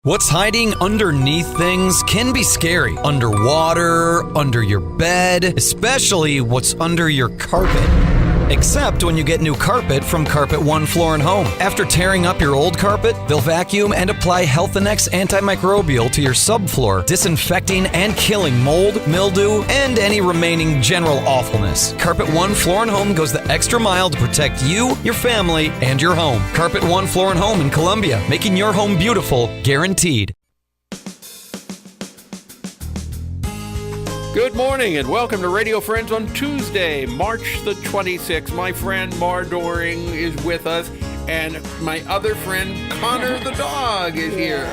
What's hiding underneath things can be scary. Underwater, under your bed, especially what's under your carpet. Except when you get new carpet from Carpet One Floor & Home. After tearing up your old carpet, they'll vacuum and apply Health Annex antimicrobial to your subfloor, disinfecting and killing mold, mildew, and any remaining general awfulness. Carpet One Floor & Home goes the extra mile to protect you, your family, and your home. Carpet One Floor & Home in Columbia, making your home beautiful, guaranteed. Good morning and welcome to Radio Friends on Tuesday, March the 26th. My friend Mar Doering is with us, and my other friend Connor the dog is here.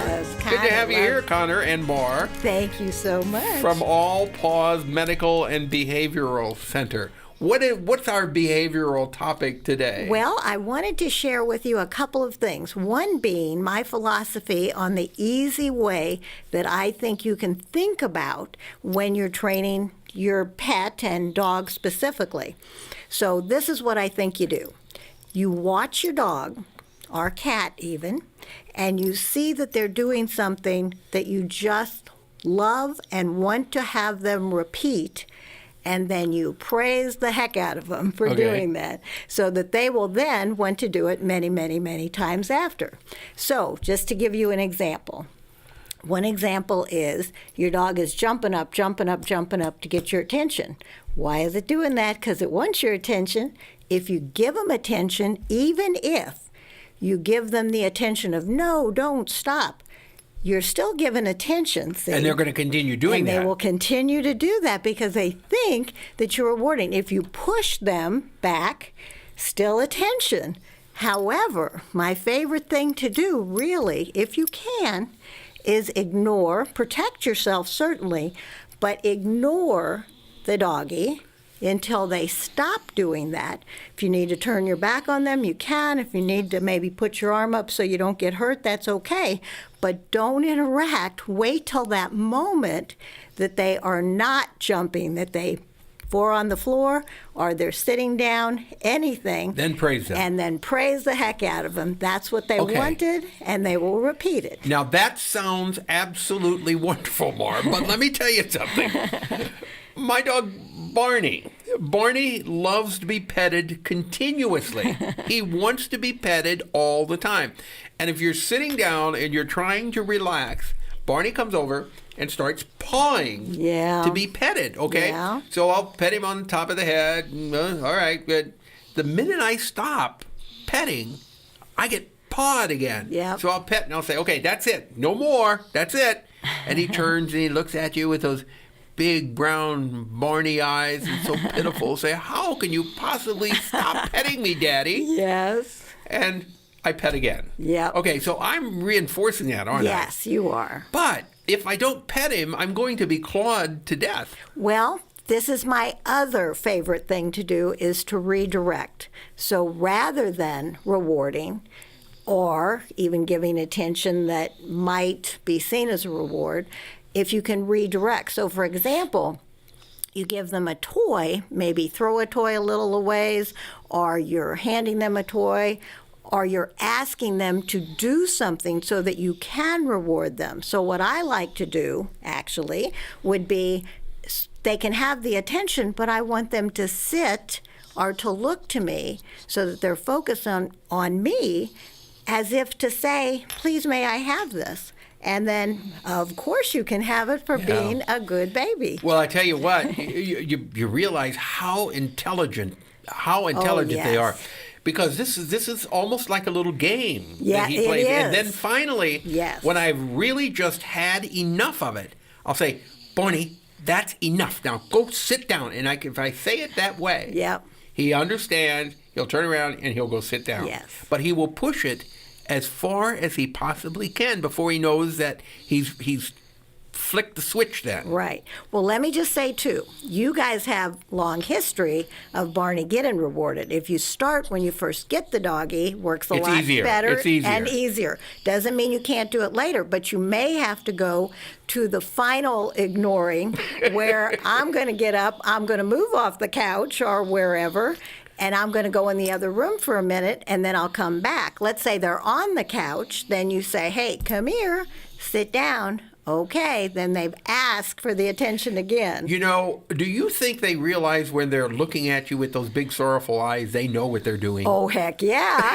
Good to have you here, Connor and Mar. Thank you so much. From Paws Medical and Behavioral Center. What's our behavioral topic today? Well, I wanted to share with you a couple of things. One being my philosophy on the easy way that I think you can think about when you're training your pet and dog specifically. So this is what I think you do. You watch your dog, or cat even, and you see that they're doing something that you just love and want to have them repeat. And then you praise the heck out of them for doing that, so that they will then want to do it many, many, many times after. So just to give you an example. One example is your dog is jumping up to get your attention. Why is it doing that? Because it wants your attention. If you give them attention, even if you give them the attention of, no, don't stop, you're still given attention, see? And they're going to continue doing that. And they will continue to do that because they think that you're rewarding. If you push them back, still attention. However, my favorite thing to do, really, if you can, is ignore, protect yourself certainly, but ignore the doggy until they stop doing that. If you need to turn your back on them, you can. If you need to maybe put your arm up so you don't get hurt, that's okay. But don't interact. Wait till that moment that they are not jumping, that they are on the floor or they're sitting down, anything. Then praise them. And then praise the heck out of them. That's what they wanted, and they will repeat it. Now that sounds absolutely wonderful, Mar, but let me tell you something. My dog, Barney loves to be petted continuously. He wants to be petted all the time. And if you're sitting down and you're trying to relax, Barney comes over and starts pawing to be petted, okay? Yeah. So I'll pet him on the top of the head. All right, good. The minute I stop petting, I get pawed again. Yep. So I'll pet and I'll say, okay, that's it. No more. That's it. And he turns and he looks at you with those big brown Barney eyes and so pitiful. Say, how can you possibly stop petting me, Daddy? Yes. And I pet again. Yep. Okay, so I'm reinforcing that, aren't I? Yes, you are. But if I don't pet him, I'm going to be clawed to death. Well, this is my other favorite thing to do, is to redirect. So rather than rewarding or even giving attention that might be seen as a reward, if you can redirect. So for example, you give them a toy, maybe throw a toy a little a ways, or you're handing them a toy, or you're asking them to do something so that you can reward them. So what I like to do, actually, would be they can have the attention, but I want them to sit or to look to me so that they're focused on me, as if to say, please, may I have this? And then, of course, you can have it for being a good baby. Well, I tell you what, you realize how intelligent they are. Because this is almost like a little game that he plays. It is. And then finally, when I've really just had enough of it, I'll say, Barney, that's enough. Now go sit down. And if I say it that way, he understands, he'll turn around and he'll go sit down. Yes. But he will push it as far as he possibly can before he knows that he's flicked the switch then. Right. Well, let me just say, too, you guys have long history of Barney getting rewarded. If you start when you first get the doggy, works a lot better and easier. Doesn't mean you can't do it later, but you may have to go to the final ignoring where I'm going to get up, I'm going to move off the couch or wherever, and I'm going to go in the other room for a minute, and then I'll come back. Let's say they're on the couch, then you say, hey, come here, sit down. Okay, then they've asked for the attention again. You know, do you think they realize when they're looking at you with those big sorrowful eyes, they know what they're doing? Oh, heck yeah.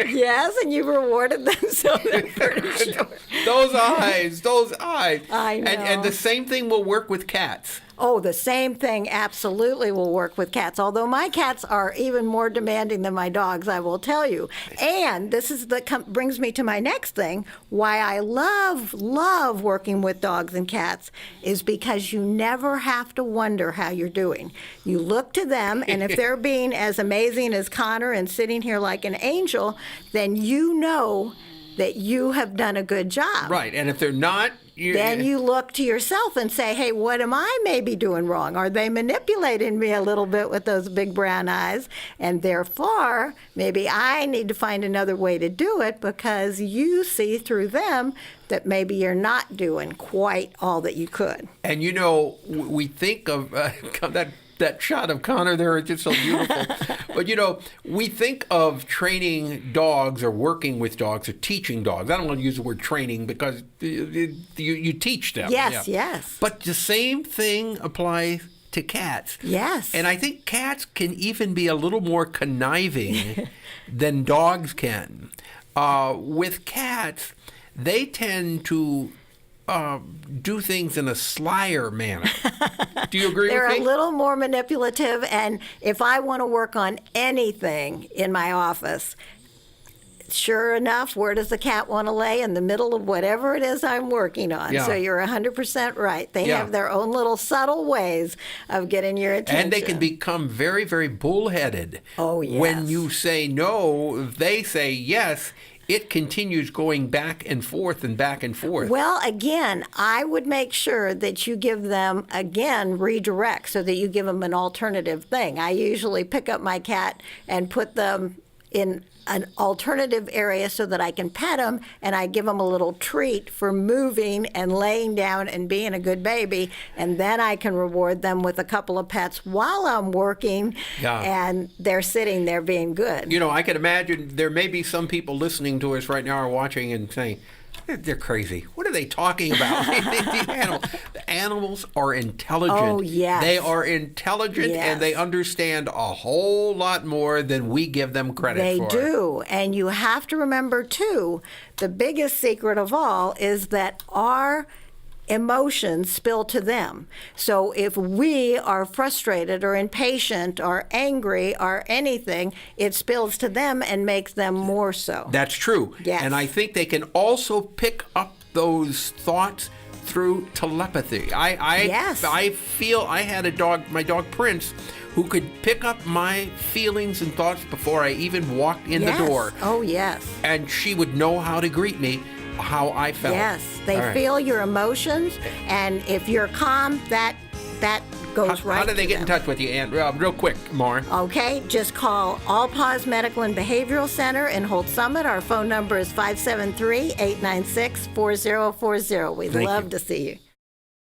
Yes, and you rewarded them, so they're pretty sure. Those eyes. I know. And the same thing will work with cats. Oh, the same thing absolutely will work with cats, although my cats are even more demanding than my dogs, I will tell you. And this is brings me to my next thing. Why I love working with dogs and cats is because you never have to wonder how you're doing. You look to them, and if they're being as amazing as Connor and sitting here like an angel, then you know that you have done a good job. Right, and if they're not, then you look to yourself and say, hey, what am I maybe doing wrong? Are they manipulating me a little bit with those big brown eyes? And therefore, maybe I need to find another way to do it because you see through them that maybe you're not doing quite all that you could. And you know, we think of that shot of Connor there is just so beautiful. But, you know, we think of training dogs or working with dogs or teaching dogs. I don't want to use the word training because you teach them. Yes, yes. But the same thing applies to cats. Yes. And I think cats can even be a little more conniving than dogs can. With cats, they tend to do things in a slyer manner. Do you agree with me? They're a little more manipulative, and if I want to work on anything in my office, sure enough, where does the cat want to lay? In the middle of whatever it is I'm working on. Yeah. So you're 100% right. They have their own little subtle ways of getting your attention. And they can become very, very bullheaded. Oh, yes. When you say no, they say yes. It continues going back and forth and back and forth. Well, again, I would make sure that you give them, again, redirect so that you give them an alternative thing. I usually pick up my cat and put them in an alternative area so that I can pet them, and I give them a little treat for moving and laying down and being a good baby, and then I can reward them with a couple of pets while I'm working, and they're sitting there being good. You know, I can imagine there may be some people listening to us right now or watching and saying, they're crazy. What are they talking about? The animals are intelligent. Oh, yes. They are intelligent, and they understand a whole lot more than we give them credit for. They do. And you have to remember, too, the biggest secret of all is that our emotions spill to them. So if we are frustrated or impatient or angry or anything, it spills to them and makes them more so. That's true. Yes. And I think they can also pick up those thoughts through telepathy. I feel I had a dog, my dog Prince, who could pick up my feelings and thoughts before I even walked in the door. Oh, yes. And she would know how to greet me, how I felt. Yes, they feel your emotions, and if you're calm, that goes right. How do they get in touch with you, Ann? Real quick, Mar. Okay, just call All Paws Medical and Behavioral Center in Holt Summit. Our phone number is 573-896-4040. We'd love to see you.